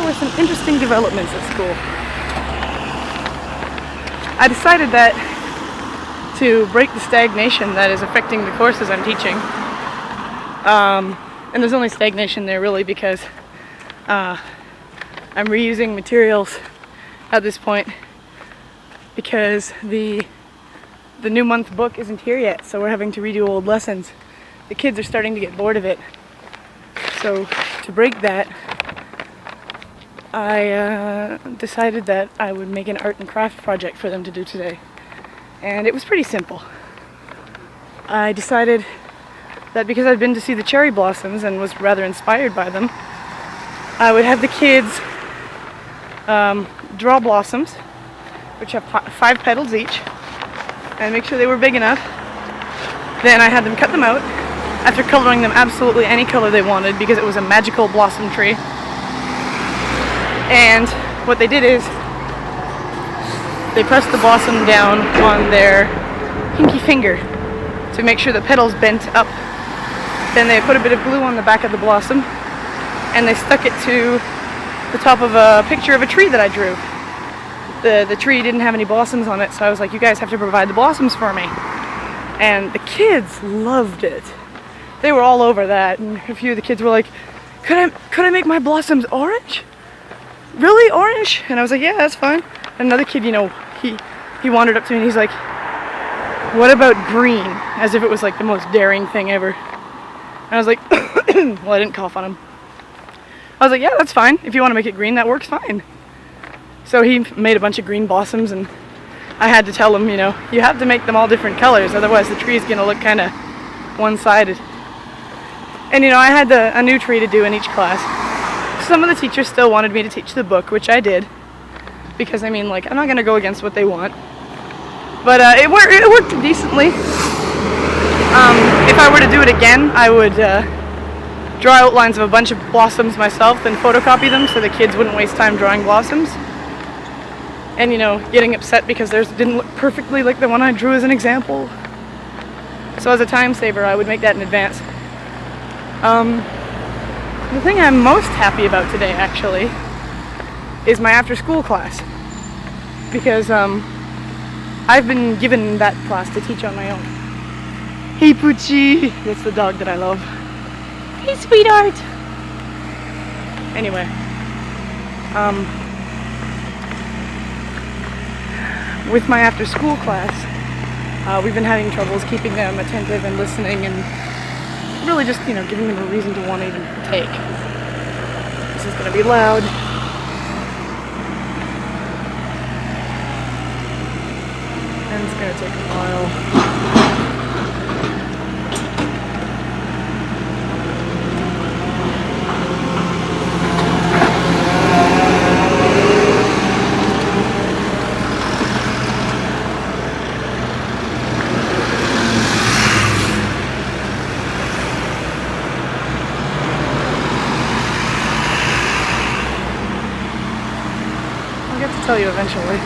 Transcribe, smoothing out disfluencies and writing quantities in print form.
were some interesting developments at school. I decided that to break the stagnation that is affecting the courses I'm teaching, and there's only stagnation there really because I'm reusing materials at this point because the new month book isn't here yet, so we're having to redo old lessons. The kids are starting to get bored of it. So to break that, I decided that I would make an art and craft project for them to do today. And it was pretty simple. I decided that because I'd been to see the cherry blossoms and was rather inspired by them, I would have the kids draw blossoms, which have 5 petals each, and make sure they were big enough. Then I had them cut them out after coloring them absolutely any color they wanted because it was a magical blossom tree. And what they did is they pressed the blossom down on their pinky finger to make sure the petals bent up. Then they put a bit of glue on the back of the blossom and they stuck it to the top of a picture of a tree that I drew. The tree didn't have any blossoms on it, so I was like, you guys have to provide the blossoms for me. And the kids loved it. They were all over that, and a few of the kids were like, could I make my blossoms orange? Really, orange? And I was like, yeah, that's fine. And another kid, he wandered up to me and he's like, what about green? As if it was like the most daring thing ever. And I was like, well, I didn't cough on him. I was like, yeah, that's fine. If you want to make it green, that works fine. So he made a bunch of green blossoms, and I had to tell him, you have to make them all different colors, otherwise the tree's going to look kind of one-sided. And I had a new tree to do in each class. Some of the teachers still wanted me to teach the book, which I did, because I'm not going to go against what they want. But it worked decently. If I were to do it again, I would draw outlines of a bunch of blossoms myself, then photocopy them so the kids wouldn't waste time drawing blossoms. And getting upset because theirs didn't look perfectly like the one I drew as an example. So as a time saver, I would make that in advance. The thing I'm most happy about today, actually, is my after-school class. Because I've been given that class to teach on my own. Hey, Poochie! That's the dog that I love. Hey, sweetheart! Anyway. With my after-school class, we've been having troubles keeping them attentive and listening and really just, giving them a reason to want to even take. This is going to be loud. And it's going to take a while. I'll get to tell you eventually.